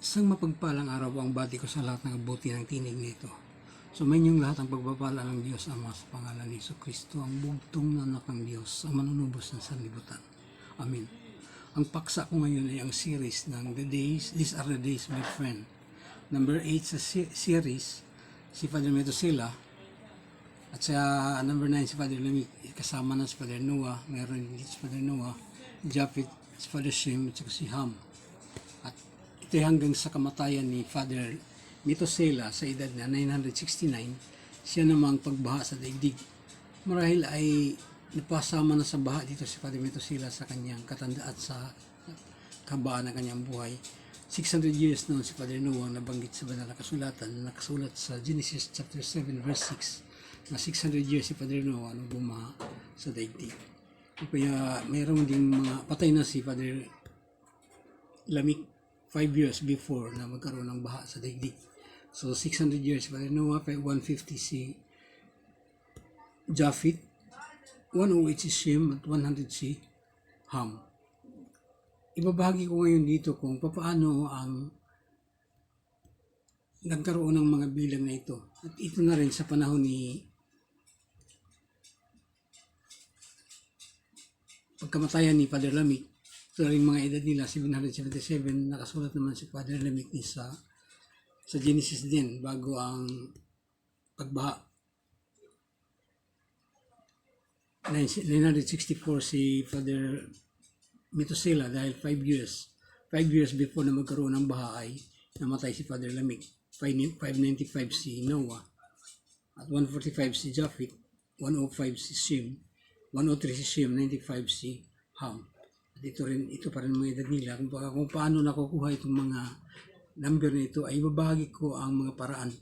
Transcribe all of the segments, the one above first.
Isang mapagpalang araw po ang bati ko sa lahat ng abuti ng tinig nito. Sumayin lahat ang pagpapala ng Diyos Ama sa pangalan ni Jesucristo, ang bugtong na anak ng Diyos, ang manunubos ng sanlibutan. Amen. Ang paksa ko ngayon ay ang series ng These Are the Days, My Friend. Number 8 sa series, si Father Metosela. At sa number 9, si Father Lamik. Kasama na si Father Noah. Meron din si Father Noah, Japhet, si Father Shem, at si Ham. At ito hanggang sa kamatayan ni Father Metosela sa edad na 969, siya namang pagbaha sa daigdig. Marahil ay napasama na sa baha dito si Father Metosela sa kanyang katandaan at sa kabaan ng kanyang buhay. 600 years noon si Father Noah nabanggit sa banal na kasulatan na nakasulat sa Genesis chapter 7 verse 6 na 600 years si Father Noah nung bumaha sa daigdig. Kaya mayroon ding mga patay na si Father Lamik 5 years before na magkaroon ng baha sa daigdig. So 600 years si Father Noah, 150 si Japhet, 108 si Shem, at 100 si Ham. Ibabahagi ko ngayon dito kung paano ang nagkaroon ng mga bilang na ito. At ito na rin sa panahon ni pagkamatayan ni Father Lamik. Ito rin mga edad nila, 777, nakasulat naman si Father Lamik sa Genesis din, bago ang pagbaha. 964 si Father Metosela dahil 5 years before na magkaroon ng baha ay namatay si Father Lamik. 595 si Noah, at 145 si Japhet, 105 si Shem, 103 si Shem, 95 si Ham. At ito pa rin mga edad nila. Kung paano nakukuha itong mga number na ito, ay ibabahagi ko ang mga paraan.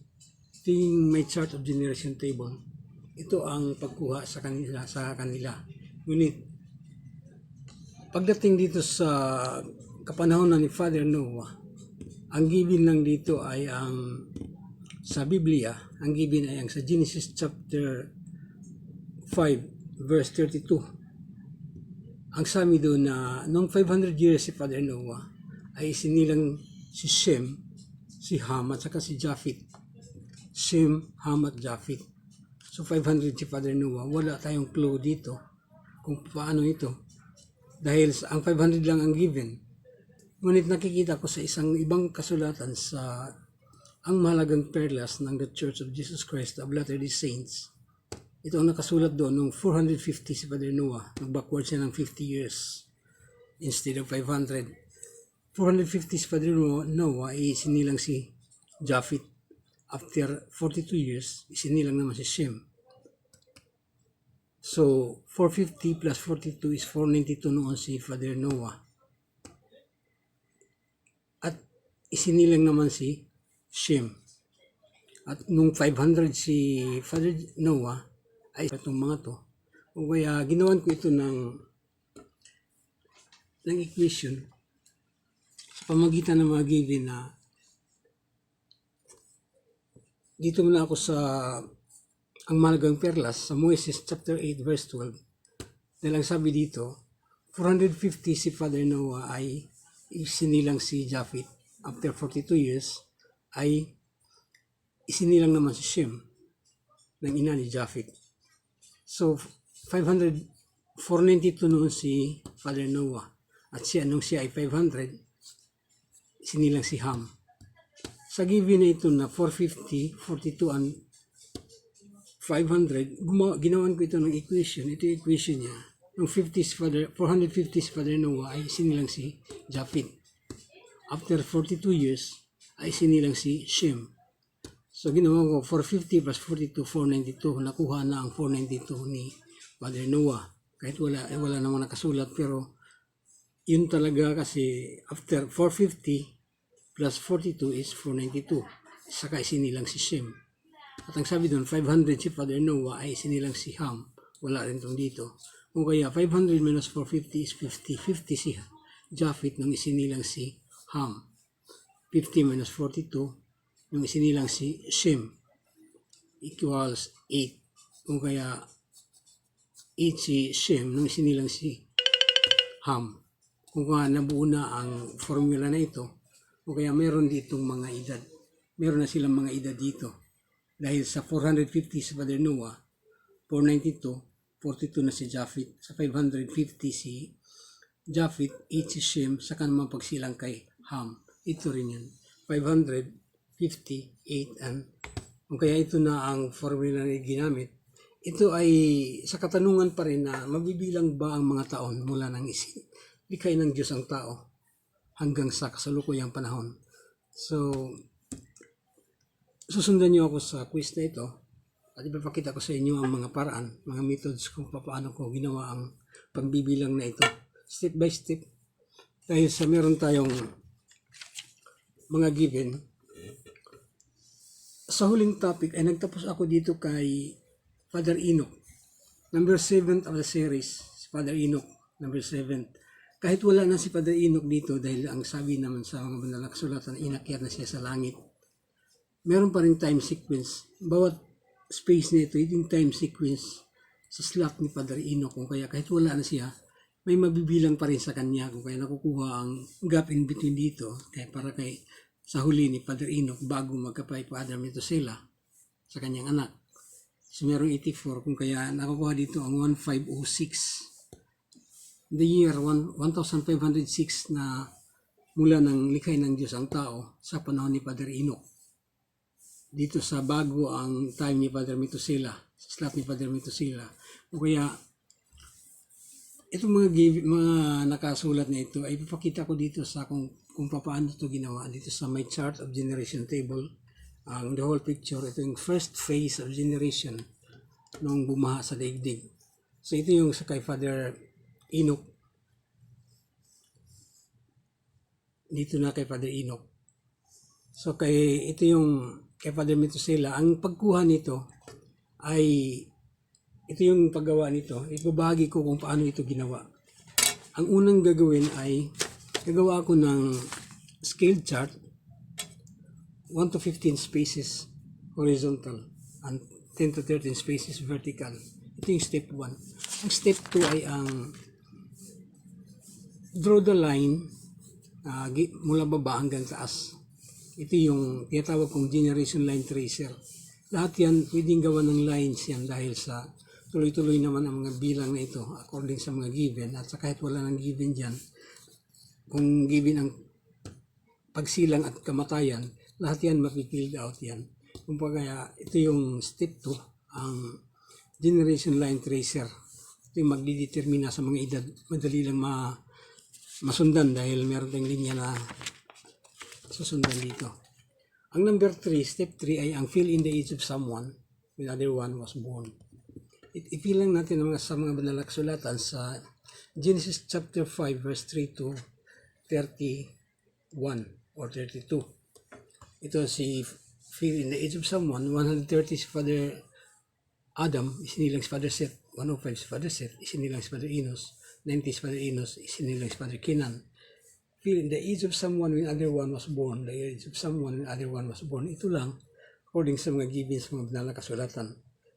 Ito yung my chart of generation table. Ito ang pagkuha sa kanila. Ngunit, pagdating dito sa kapanahonan ni Father Noah, ang given lang dito ay ang sa Biblia, ang given ay ang sa Genesis chapter 5 verse 32. Ang sabi doon na noong 500 years si Father Noah ay sinilang si Shem, si Ham at saka si Japhet. Shem, Ham at Japhet. So 500 si Father Noah. Wala tayong clue dito kung paano ito. Dahil ang 500 lang ang given. Ngunit nakikita ko sa isang ibang kasulatan sa ang mahalagang perlas ng The Church of Jesus Christ of Latter-day Saints. Ito ang nakasulat doon noong 450 si Father Noah. Nag-backward siya ng 50 years instead of 500. 450 si Father Noah ay isinilang si Japhet. After 42 years, isinilang naman si Shem. So, 450 plus 42 is 492 noon si Father Noah. At isinilang naman si Shem. At nung 500 si Father Noah, ay itong mga to. O kaya ginawan ko ito ng equation sa pamagitan ng mga given na dito muna ako sa ang mahalagang perlas sa Moises chapter 8 verse 12. Dahil ang sabi dito, 450 si Father Noah ay isinilang si Japhet. After 42 years ay isinilang naman si Shem ng ina ni Japhet. So, 492 noon si Father Noah. At nung siya ay 500, sinilang si Ham. Sa given na ito na 450, 42, and 500, ginawan ko ito ng equation. Ito yung equation niya. Nung 450 si Father Noah ay sinilang si Japhet. After 42 years, ay sinilang si Shem. So, ginawa ko, 450 plus 42, 492. Nakuha na ang 492 ni Father Noah. Kahit wala naman nakasulat, pero yun talaga kasi after 450 plus 42 is 492. Saka isinilang si Shem. At ang sabi doon, 500 si Father Noah ay isinilang si Ham. Wala rin itong dito. Kung kaya, 500 minus 450 is 50. 50 si Japhet nung isinilang si Ham. 50 minus 42 nung isinilang si Shem equals 8. Kung kaya 8 si Shem nung isinilang si Ham. Kung nabuo na ang formula na ito, O kaya meron ditong mga edad. Meron na silang mga edad dito. Dahil sa 450 si Father Noah, 492, 42 na si Japheth. Sa 550 si Japheth, 8 si Shem, saka naman pagsilang kay Ham. Ito rin yun. 558 and kaya ito na ang formula na ginamit. Ito ay sa katanungan pa rin na mabibilang ba ang mga taon mula ng likay ng Diyos ang tao hanggang sa kasalukuyang panahon. So, susundan niyo ako sa quiz na ito at ipapakita ko sa inyo ang mga paraan, mga methods kung paano ko ginawa ang pagbibilang na ito. Step by step. Dahil sa meron tayong mga given. Sa huling topic ay nagtapos ako dito kay Father Enoch. Number 7 of the series, si Father Enoch, number 7. Kahit wala na si Father Enoch dito dahil ang sabi naman sa mga banal na kasulatan, inakyat na siya sa langit. Meron pa rin time sequence. Bawat space nito, yung time sequence sa slot ni Father Enoch. Kung kaya kahit wala na siya, may mabibilang pa rin sa kanya. Kung kaya nakukuha ang gap in between dito, kaya para kay sa huli ni Father Enoch bago magkapay Father Methuselah sa kanyang anak. So merong 84, kung kaya nakukuha dito ang 1506. The year 1506 na mula ng likhay ng Diyos ang tao sa panahon ni Father Enoch. Dito sa bago ang time ni Father Methuselah, sa slot ni Father Methuselah. O kaya, itong mga nakasulat na ito ay ipapakita ko dito sa kung paano ito ginawa. Dito sa my chart of generation table, ang the whole picture, ito yung first phase of generation nung bumaha sa daigdig. So ito yung sa kay Father Enoch. Dito na kay Father Enoch. So ito yung kay Father Methuselah. Ang pagkuha nito ay ito yung paggawa nito. Ibabahagi ko kung paano ito ginawa. Ang unang gagawin ay gagawa ako ng scale chart 1 to 15 spaces horizontal and 10 to 13 spaces vertical. Ito yung step 1. Ang step 2 ay ang draw the line mula baba hanggang taas. Ito yung tinatawag kong generation line tracer. Lahat yan pwedeng gawa ng lines yan dahil sa tuloy-tuloy naman ang mga bilang na ito according sa mga given. At sa kahit wala ng given dyan, kung given ang pagsilang at kamatayan, lahat yan mapipild out yan. Kung kaya ito yung step 2, ang generation line tracer. Ito yung magdidetermina sa mga edad. Madali lang masundan dahil meron tayong linya na susundan dito. Ang number 3, step 3 ay ang fill in the age of someone when other one was born. Ipilang natin sa mga banal na kasulatan sa Genesis chapter 5 verse 3 to 31 or 32. Ito si fill in the age of someone. 130 si Father Adam, isinilang si Father Seth. 105 si Father Seth, isinilang si Father Enos. 90 si Father Enos, isinilang si Father Kenan. Fill in the age of someone when other one was born. The age of someone when other one was born. Ito lang according sa mga given sa mga banal na kasulatan.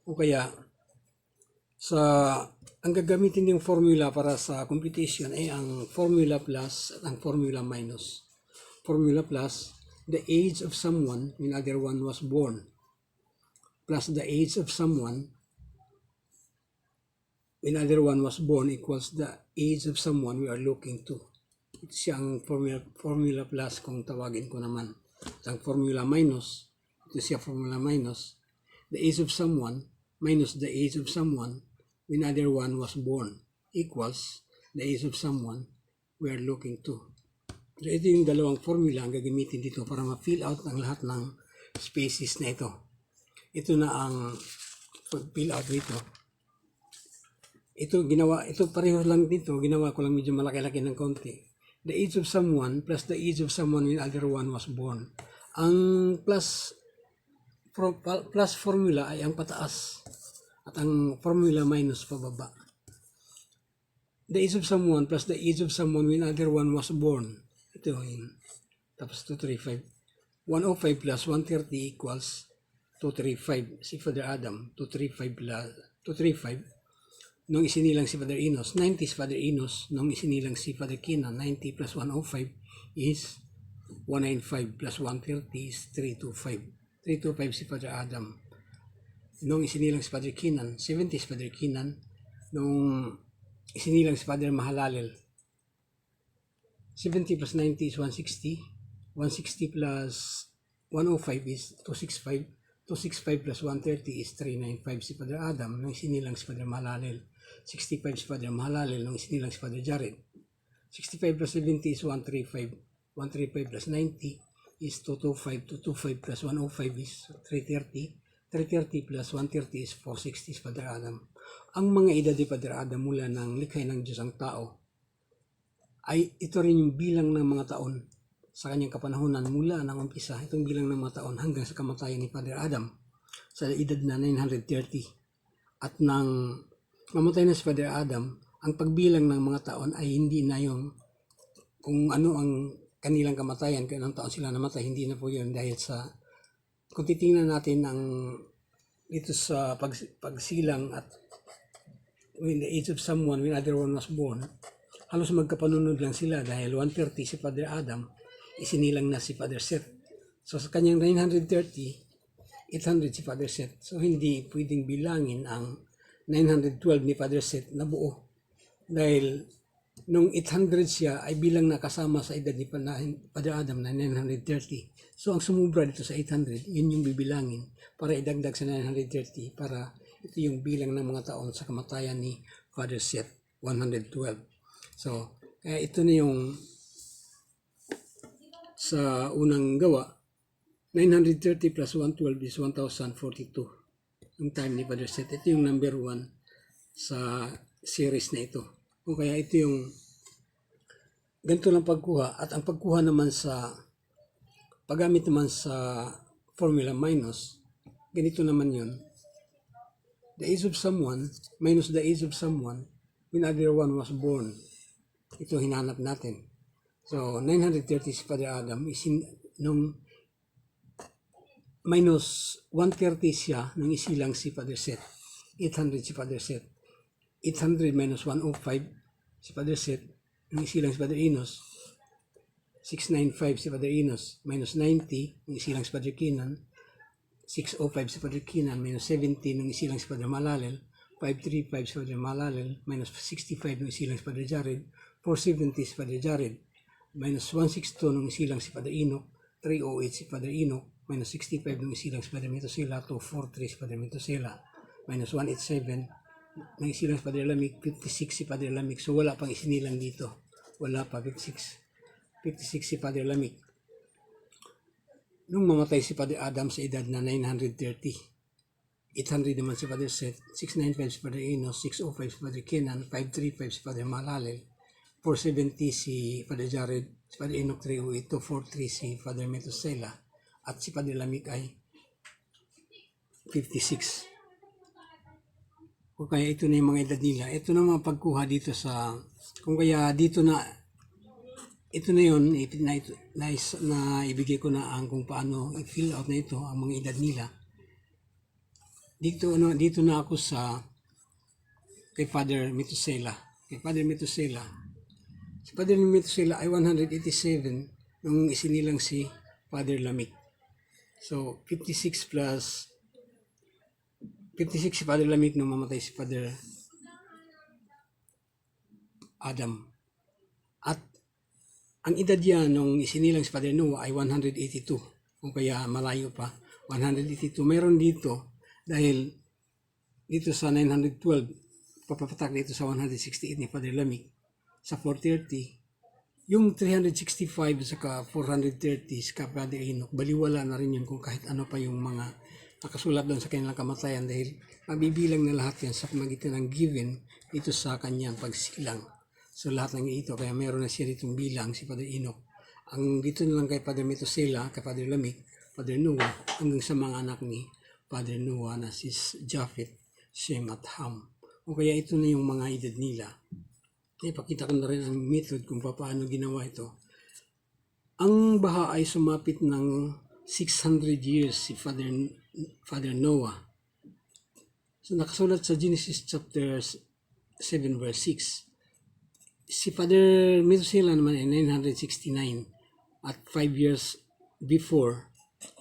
O kaya ang gagamitin yung formula para sa computation ay ang formula plus at ang formula minus. Formula plus, the age of someone when other one was born, plus the age of someone when other one was born equals the age of someone we are looking to. Ito siya ang formula plus kung tawagin ko naman. At ang formula minus, ito siya formula minus, the age of someone minus the age of someone when other one was born equals the age of someone we are looking to. So ito yung dalawang formula ang gagamitin dito para ma-fill out ang lahat ng spaces na ito. Ito na ang fill out dito. Ito pareho lang dito, ginawa ko lang medyo malaki-laki ng konti. The age of someone plus the age of someone when other one was born. Ang plus formula ay ang pataas at ang formula minus pababa. The age of someone plus the age of someone when other one was born. Ito yun. Tapos 235. 105 plus 130 equals 235. Si Father Adam, 235 plus 235. Nung isinilang si Father Enos, 90 si Father Enos. Nung isinilang si Father Kenan, 90 plus 105 is 195 plus 130 is 325. 325 si Father Adam. Nung isinilang si Father Kinan, 70 si Father Kinan. Nung isinilang si Father Mahalalel, 70 plus 90 is 160. 160 plus 105 is 265. 265 plus 130 is 395 si Father Adam nung isinilang si Father Mahalalel. 65 si Father Mahalalel nung isinilang si Father Jared. 65 plus 70 is 135. 135 plus 90 is 225. 225 plus 105 is 330. 330 plus 130 is 460 si Father Adam. Ang mga edad ni Father Adam mula ng likhay ng Diyos ang tao ay ito rin yung bilang ng mga taon sa kanyang kapanahunan mula ng umpisa. Itong bilang ng mga taon hanggang sa kamatayan ni Father Adam sa edad na 930. At nang mamatay na si Father Adam, ang pagbilang ng mga taon ay hindi na yung kung ano ang kanilang kamatayan, kung anong taon sila namatay, hindi na po yun dahil sa kung titingnan natin ang dito sa pagsilang at when the age of someone when other one was born, halos magkapanunod lang sila dahil 130 si Father Adam, isinilang na si Father Seth. So sa kanyang 930, 800 si Father Seth. So hindi pwedeng bilangin ang 912 ni Father Seth na buo. Dahil nung 800 siya ay bilang nakasama sa edad ni Father Adam na 930. So ang sumubra dito sa 800, yun yung bibilangin para idagdag sa 930 para ito yung bilang ng mga taon sa kamatayan ni Father Seth, 112. So, kaya ito na yung sa unang gawa, 930 plus 112 is 1042. Yung time ni Father Seth. Ito yung number 1 sa series na ito. O kaya ito yung ganito lang pagkuha. At ang pagkuha naman sa paggamit naman sa formula minus, ganito naman yun. The age of someone minus the age of someone when other one was born. Ito hinanap natin. So, 930 si Father Adam is nung minus 130 siya nung isilang si Father Seth. 800 si Father Seth. 800 minus 105 si Father Seth nung isilang si Father Enos. 695 si Father Enos minus 90 nung isilang si Father Kinan. 605 si Father Kinan minus 70 nung isilang si Father Mahalalel. 535 si Father Mahalalel minus 65 nung isilang si Father Jared. 470 si Father Jared minus 162 nung isilang si Father Enoch. 308 si Father Enoch minus 65 nung isilang si Father Metosela. 243 si Father Metosela minus 187 nung isilang si Father Lamik. 56 si Father Lamik. So wala pang isinilang dito. Wala pa 56 si Father Lamik. Nung mamatay si Father Adam sa edad na 930, 800 naman si Father Seth, 695 si Father Enos, 605 si Father Kenan, 535 si Father Mahalalel, 470 si Father Jared, si Father Enoch 308, 243 si Father Metosela, at si Father Lamik ay 56. Kung kaya ito na yung mga edad nila. Ito na mga pagkuha dito sa, kung kaya dito na, ito na yun, na ibigay ko na ang kung paano i-fill out na ito, ang mga edad nila. Dito na ako sa kay Father Metosela. Kay Father Metosela. Si Father Metosela ay 187 nung isinilang si Father Lamik. So, 56 si Father Lamik nung mamatay si Father Adam. At ang edad yan nung isinilang si Father Noah ay 182. Kung kaya malayo pa, 182. Meron dito, dahil dito sa 912, papapatak dito sa 168 ni Father Lamik, sa 430, yung 365 saka 430 sa Father Enoch, baliwala na rin yun kung kahit ano pa yung mga nakasulat doon sa kanilang kamatayan dahil mabibilang na lahat yan sa pamagitan ng given dito sa kanyang pagsilang. So lahat ng ito, kaya meron na siya ditong bilang si Father Enoch. Ang dito na lang kay Father Metosela, kay Father Lamik, Father Noah, hanggang sa mga anak ni Father Noah na si Japheth, Shem at Ham. O kaya ito na yung mga edad nila. Ipakita ko na rin ang method kung paano ginawa ito. Ang baha ay sumapit ng 600 years si Father Noah. So nakasulat sa Genesis chapter 7 verse 6. Si Father Metosela naman ay 969. At 5 years before,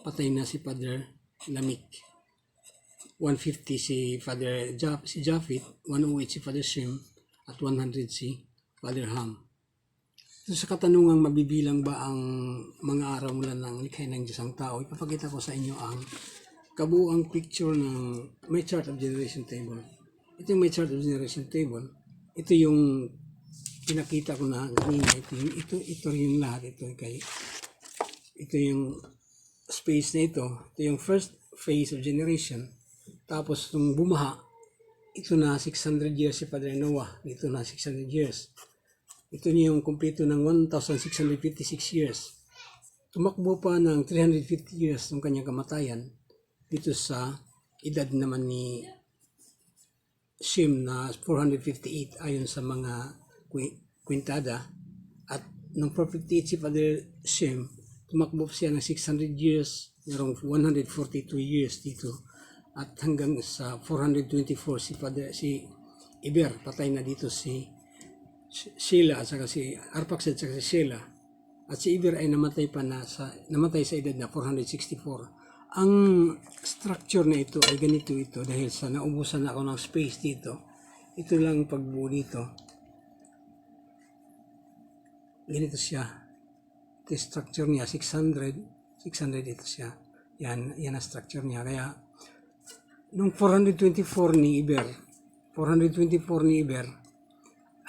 patay na si Father Lamik. 150 si Father si Japheth, 108 si Father Shem, at 100 si Father Ham. So, sa katanungang mabibilang ba ang mga araw mula ng likha ng Diyos ang tao, ipapakita ko sa inyo ang kabuuang picture ng my chart of generation table. Ito yung my chart of generation table. Ito yung pinakita ko na kanina. Ito yung lahat. Ito yung space na ito. Ito yung first phase of generation. Tapos nung bumaha, ito na 600 years si Padre Noah. Ito na 600 years. Ito niya yung kumpleto ng 1,656 years. Tumakbo pa ng 350 years ng kanyang kamatayan dito sa edad naman ni Shem na 458 ayon sa mga kwintada. At nung 458 si Father Shem, tumakbo siya ng 600 years, mayroong 142 years dito. At hanggang sa 424 si Eber, patay na dito si Sheila at saka si Arphaxad at saka si Sheila. At si Eber ay namatay sa edad na 464. Ang structure na ito ay ganito ito dahil sa naubusan ako ng space dito. Ito lang pagbuo dito. Ganito siya. Ito yung structure niya, 600 ito siya. Yan ang structure niya. Kaya nung 424 ni Eber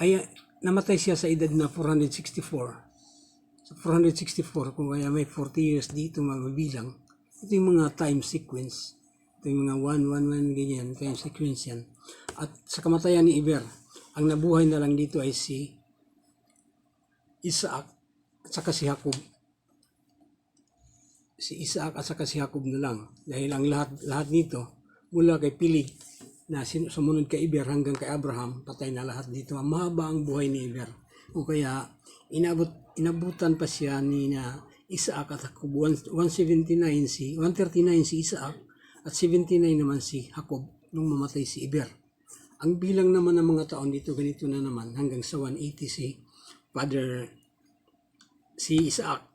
ay namatay siya sa edad na 464. So 464, kung kaya may 40 years dito mabibilang. Ito yung mga time sequence. Ito yung mga 111 ganyan, time sequence yan. At sa kamatayan ni Eber, ang nabuhay na lang dito ay si Isaac at saka si Jacob. Si Isaac at saka si Jacob na lang. Dahil ang lahat nito, mula kay Pilig na sumunod kay Eber hanggang kay Abraham, patay na lahat dito. Mahaba ang buhay ni Eber. O kaya inabutan pa siya ni na Isaac at Jacob. 139 si Isaac at 79 naman si Jacob nung mamatay si Eber. Ang bilang naman ng mga taon dito ganito na naman hanggang sa 180 si Isaac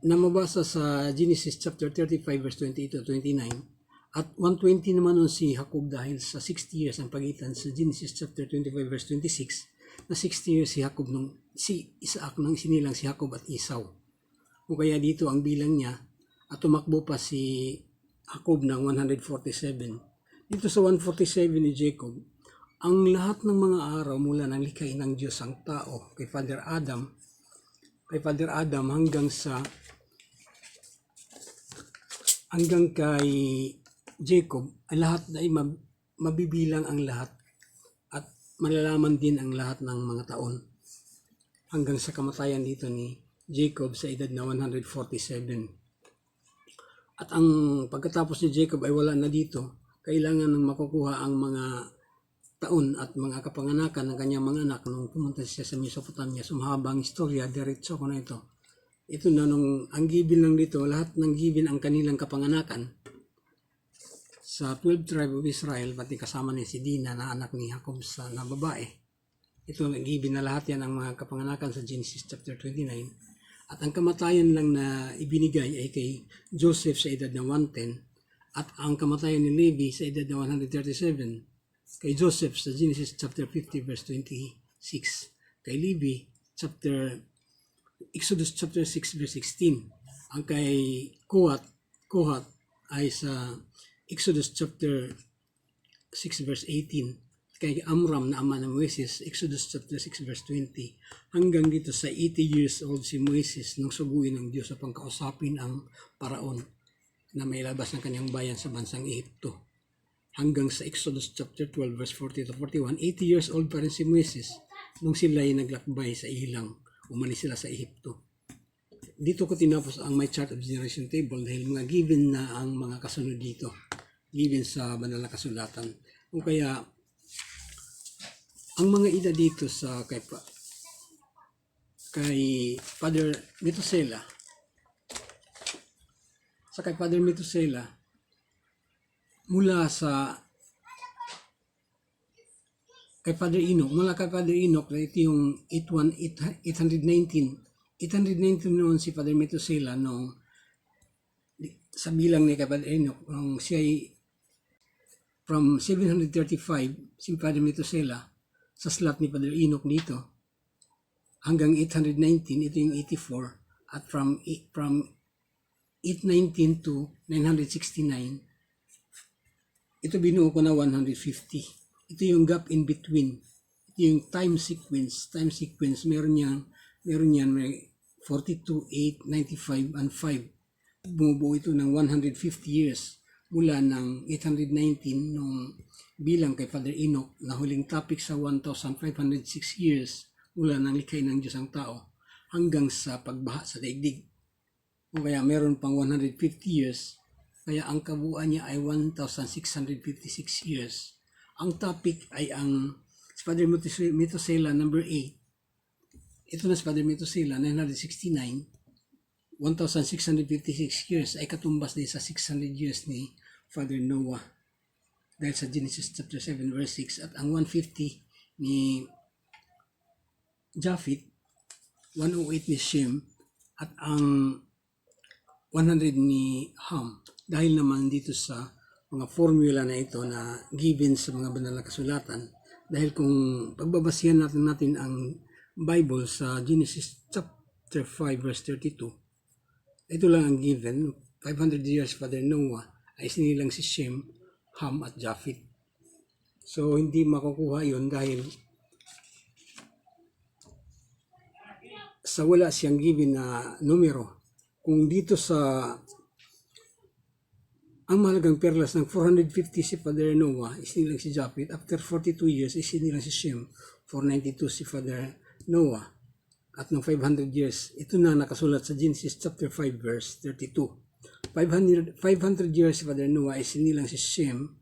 na mabasa sa Genesis chapter 35 verse 28 to 29. At 120 naman nun si Jacob dahil sa 60 years ang pagitan sa Genesis chapter 25 verse 26 na 60 years si Jacob si Isaac nang sinilang si Jacob at Esau. O kaya dito ang bilang niya at tumakbo pa si Jacob ng 147. Dito sa 147 ni Jacob, ang lahat ng mga araw mula ng likhain ng Diyos ang tao kay Father Adam hanggang kay Jacob, ay lahat ay mabibilang ang lahat at malalaman din ang lahat ng mga taon hanggang sa kamatayan dito ni Jacob sa edad na 147. At ang pagkatapos ni Jacob ay wala na dito, kailangan nang makukuha ang mga taon at mga kapanganakan ng kanyang mga anak nung pumunta siya sa Mesopotamia. Sumahabang istorya, diretso ko na ito. Ito na nung ang given lang dito, lahat ng given ang kanilang kapanganakan. Sa 12 tribe of Israel, pati kasama ni si Dina na anak ni Jacob na babae. Ito, given na lahat yan ang mga kapanganakan sa Genesis chapter 29. At ang kamatayan lang na ibinigay ay kay Joseph sa edad na 110. At ang kamatayan ni Levi sa edad na 137. Kay Joseph sa Genesis chapter 50 verse 26. Kay Levi, Exodus chapter 6 verse 16. Ang kay Kohat ay sa Exodus chapter 6 verse 18. Kay Amram na ama ng Moises, Exodus chapter 6 verse 20. Hanggang dito sa 80 years old si Moises nung subuin ng Diyos upang kausapin ang paraon na may labas ng kanyang bayan sa bansang Ehipto. Hanggang sa Exodus chapter 12 verse 40 to 41, 80 years old pa rin si Moises nung sila ay naglakbay sa ilang, umalis sila sa Ehipto. Dito ko tinapos ang my chart of generation table dahil mga given na ang mga kasunod dito. Given sa banal na kasulatan. O kaya, ang mga edad dito sa kay Father Methuselah, mula kay Father Enoch, ito yung 819 819 noon si Father Metosela nung sa bilang ni Father Enoch, nung siya ay from 735, si Father Metosela, sa slot ni Father Enoch dito, hanggang 819, ito yung 84, at from 819 to 969, ito binuo ko na 150. Ito yung gap in between. Ito yung time sequence. Meron yan, may 42, 8, 95, and 5. Bumubuo ito ng 150 years mula ng 819 nung bilang kay Father Enoch na huling topic sa 1,506 years mula ng likhay ng Diyos ang tao hanggang sa pagbaha sa daigdig. O kaya meron pang 150 years, kaya ang kabuuan niya ay 1,656 years. Ang topic ay ang Father Metosela number 8. Ito na si Father Metosela, 969. 1,656 years ay katumbas din sa 600 years ni Father Noah. Dahil sa Genesis chapter 7 verse 6. At ang 150 ni Japheth, 108 ni Shem, at ang 100 ni Ham. Dahil naman dito sa mga formula na ito na given sa mga banal na kasulatan, dahil kung pagbabasihan natin ang Bible sa Genesis chapter 5 verse 32, ito lang ang given. 500 years Father Noah ay sinilang si Shem, Ham at Japheth. So hindi makukuha yun dahil sa wala siyang given na numero. Kung dito sa ang mahalagang perlas ng 450 si Father Noah, isinilang si Japheth. After 42 years, isinilang si Shem. 492 si Father Noah. At ng 500 years, ito na nakasulat sa Genesis chapter 5 verse 32. 500 years si Father Noah, isinilang si Shem,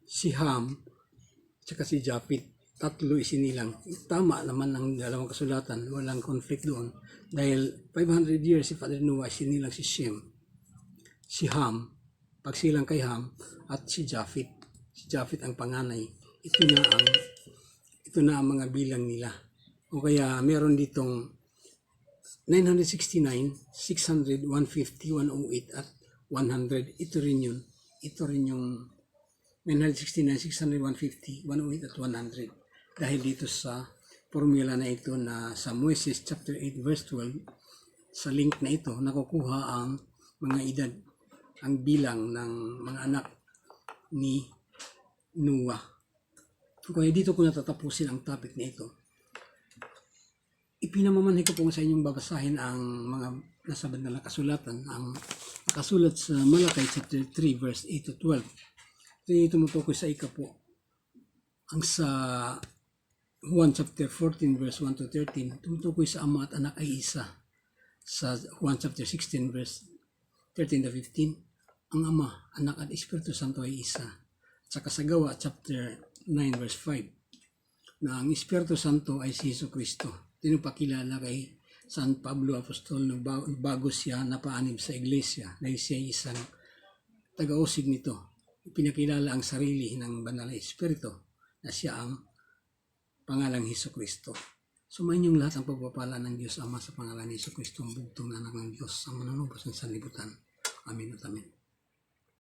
si Ham, tsaka si Japheth. Tatlo isinilang. Tama naman ang dalawang kasulatan. Walang conflict doon. Dahil 500 years si Father Noah, isinilang si Shem, si Ham, pagsilang kay Ham, at si Japheth. Si Japheth ang panganay. Ito na ang mga bilang nila. O kaya meron ditong 969, 600, 150, 108, at 100. Ito rin yun. Ito rin yung 969, 600, 150, 108, at 100. Dahil dito sa formula na ito na sa Moses chapter 8 verse 12, sa link na ito, nakukuha ang mga edad, ang bilang ng mga anak ni Noah. Kaya dito ko natatapusin ang topic na ito. Ipinamamanhi ko po sa inyong babasahin ang mga nasa banal na kasulatan, ang nakasulat sa Malakay chapter 3 verse 8 to 12. Ito yung tumutukoy sa ikapo. Ang sa Juan chapter 14 verse 1 to 13, tumutukoy sa ama at anak ay isa. Sa Juan chapter 16 verse 13 to 15, ang Ama, Anak at Espiritu Santo ay isa. At saka sa Gawa chapter 9 verse 5, na ang Espiritu Santo ay si Jesucristo. Tinupakilala kay San Pablo Apostol na bago siya napaanib sa iglesia dahil siya ay isang taga-usig nito. Pinakilala ang sarili ng Banal na Espiritu na siya ang pangalang Jesucristo. Sumayin yung lahat ang pagpapala ng Diyos Ama sa pangalan ni Jesucristo, ang bugtong na anak ng Diyos, ang manunubos ng sanlibutan. Amin at amin.